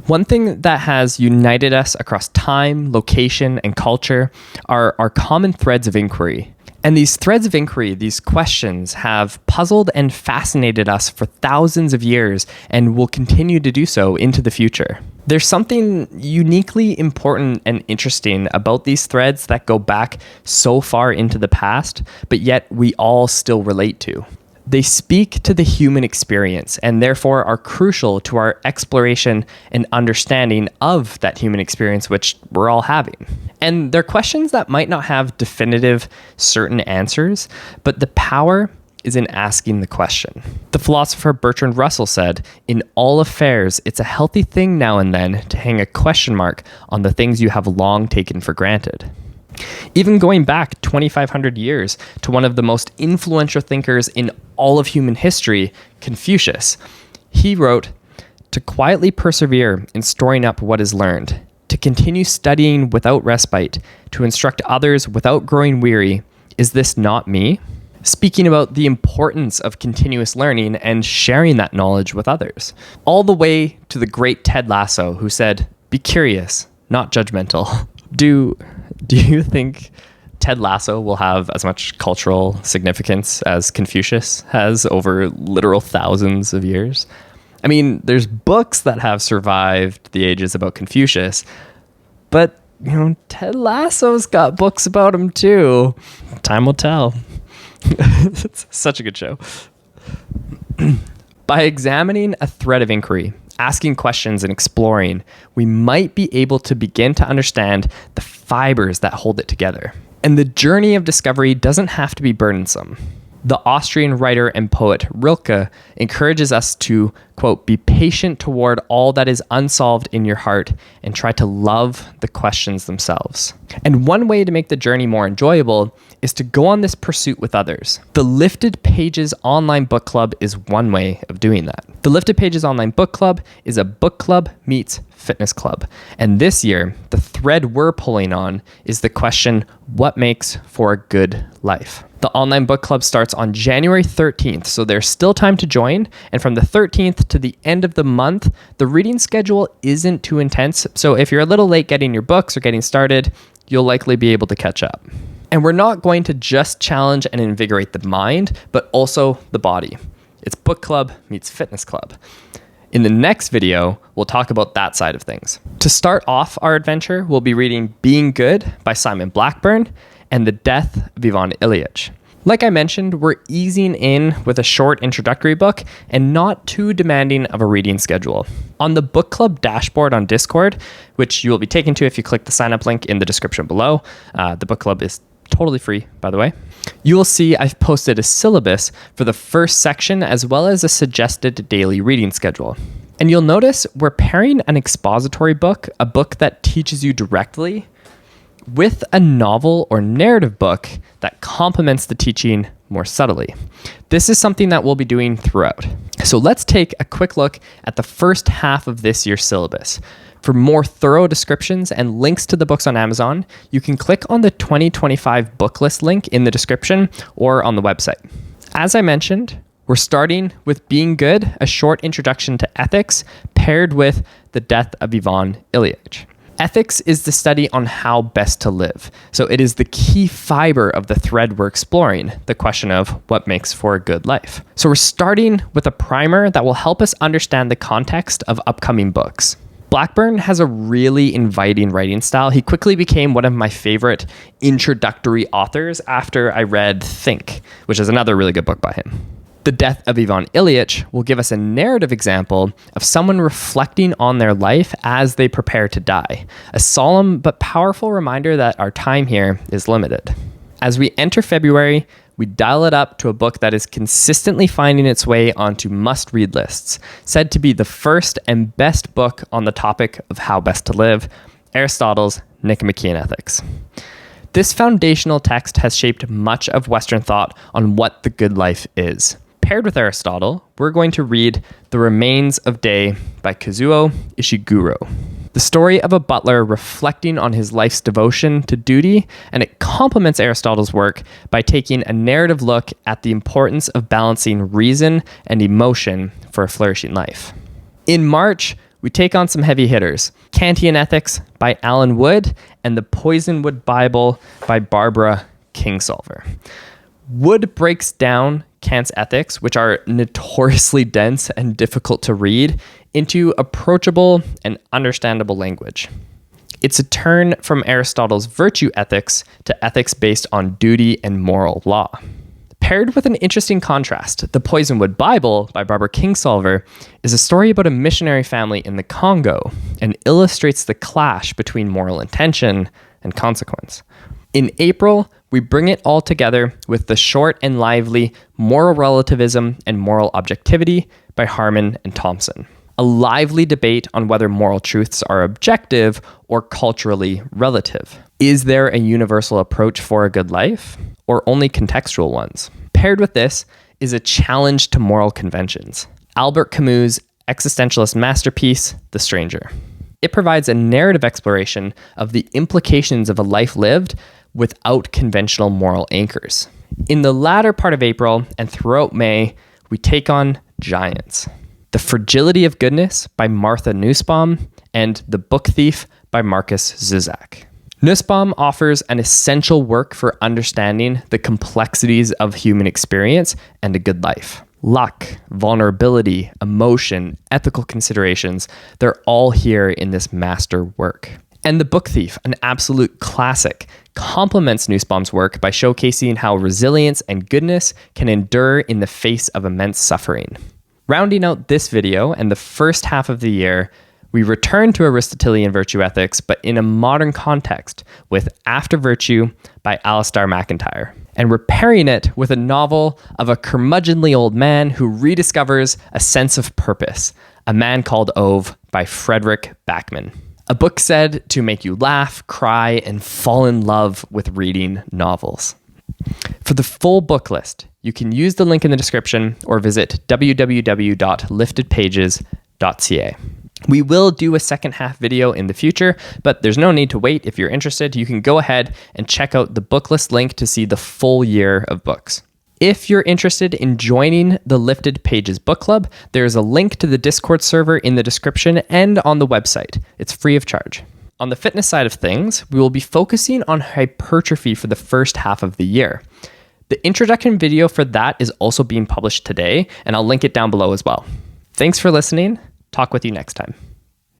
One thing that has united us across time, location, and culture are our common threads of inquiry. And these threads of inquiry, these questions, have puzzled and fascinated us for thousands of years and will continue to do so into the future. There's something uniquely important and interesting about these threads that go back so far into the past, but yet we all still relate to. They speak to the human experience and therefore are crucial to our exploration and understanding of that human experience, which we're all having. And they're questions that might not have definitive, certain answers, but the power is in asking the question. The philosopher Bertrand Russell said, "In all affairs, it's a healthy thing now and then to hang a question mark on the things you have long taken for granted." Even going back 2,500 years to one of the most influential thinkers in all of human history, Confucius, he wrote, "To quietly persevere in storing up what is learned, to continue studying without respite, to instruct others without growing weary, is this not me?" Speaking about the importance of continuous learning and sharing that knowledge with others. All the way to the great Ted Lasso, who said, "Be curious, not judgmental." Do you think Ted Lasso will have as much cultural significance as Confucius has over literal thousands of years? I mean, there's books that have survived the ages about Confucius, but Ted Lasso's got books about him too. Time will tell. It's such a good show. By examining a thread of inquiry, asking questions and exploring, we might be able to begin to understand the fibers that hold it together. And the journey of discovery doesn't have to be burdensome. The Austrian writer and poet Rilke encourages us to, quote, "be patient toward all that is unsolved in your heart and try to love the questions themselves." And one way to make the journey more enjoyable is to go on this pursuit with others. The Lifted Pages Online Book Club is one way of doing that. The Lifted Pages Online Book Club is a book club meets fitness club. And this year, the thread we're pulling on is the question, what makes for a good life? The online book club starts on January 13th, so there's still time to join. And from the 13th to the end of the month, the reading schedule isn't too intense. So if you're a little late getting your books or getting started, you'll likely be able to catch up. And we're not going to just challenge and invigorate the mind, but also the body. It's book club meets fitness club. In the next video, we'll talk about that side of things. To start off our adventure, we'll be reading Being Good by Simon Blackburn and The Death of Ivan Ilyich. Like I mentioned, we're easing in with a short introductory book and not too demanding of a reading schedule. On the book club dashboard on Discord, which you will be taken to if you click the sign up link in the description below, the book club is totally free, by the way. You will see I've posted a syllabus for the first section as well as a suggested daily reading schedule. And you'll notice we're pairing an expository book, a book that teaches you directly, with a novel or narrative book that complements the teaching more subtly. This is something that we'll be doing throughout. So let's take a quick look at the first half of this year's syllabus. For more thorough descriptions and links to the books on Amazon, you can click on the 2025 book list link in the description or on the website. As I mentioned, we're starting with Being Good, a short introduction to ethics, paired with The Death of Ivan Ilyich. Ethics is the study on how best to live. So it is the key fiber of the thread we're exploring, the question of what makes for a good life. So we're starting with a primer that will help us understand the context of upcoming books. Blackburn has a really inviting writing style. He quickly became one of my favorite introductory authors after I read Think, which is another really good book by him. The Death of Ivan Ilyich will give us a narrative example of someone reflecting on their life as they prepare to die. A solemn but powerful reminder that our time here is limited. As we enter February, we dial it up to a book that is consistently finding its way onto must-read lists, said to be the first and best book on the topic of how best to live, Aristotle's Nicomachean Ethics. This foundational text has shaped much of Western thought on what the good life is. Paired with Aristotle, we're going to read The Remains of Day by Kazuo Ishiguro. The story of a butler reflecting on his life's devotion to duty, and it complements Aristotle's work by taking a narrative look at the importance of balancing reason and emotion for a flourishing life. In March, we take on some heavy hitters. Kantian Ethics by Alan Wood and The Poisonwood Bible by Barbara Kingsolver. Wood breaks down Kant's ethics, which are notoriously dense and difficult to read, into approachable and understandable language. It's a turn from Aristotle's virtue ethics to ethics based on duty and moral law. Paired with an interesting contrast, The Poisonwood Bible by Barbara Kingsolver is a story about a missionary family in the Congo and illustrates the clash between moral intention and consequence. In April, we bring it all together with the short and lively Moral Relativism and Moral Objectivity by Harman and Thompson. A lively debate on whether moral truths are objective or culturally relative. Is there a universal approach for a good life, or only contextual ones? Paired with this is a challenge to moral conventions. Albert Camus' existentialist masterpiece, The Stranger. It provides a narrative exploration of the implications of a life lived without conventional moral anchors. In the latter part of April and throughout May, we take on giants. The Fragility of Goodness by Martha Nussbaum and The Book Thief by Marcus Zusak. Nussbaum offers an essential work for understanding the complexities of human experience and a good life. Luck, vulnerability, emotion, ethical considerations, they're all here in this master work. And The Book Thief, an absolute classic, complements Nussbaum's work by showcasing how resilience and goodness can endure in the face of immense suffering. Rounding out this video and the first half of the year, we return to Aristotelian virtue ethics, but in a modern context with After Virtue by Alistair MacIntyre, and repairing it with a novel of a curmudgeonly old man who rediscovers a sense of purpose, A Man Called Ove by Frederick Backman. A book said to make you laugh, cry, and fall in love with reading novels. For the full book list, you can use the link in the description or visit www.liftedpages.ca. We will do a second half video in the future, but there's no need to wait. If you're interested, you can go ahead and check out the book list link to see the full year of books. If you're interested in joining the Lifted Pages Book Club, there's a link to the Discord server in the description and on the website. It's free of charge. On the fitness side of things, we will be focusing on hypertrophy for the first half of the year. The introduction video for that is also being published today, and I'll link it down below as well. Thanks for listening. Talk with you next time.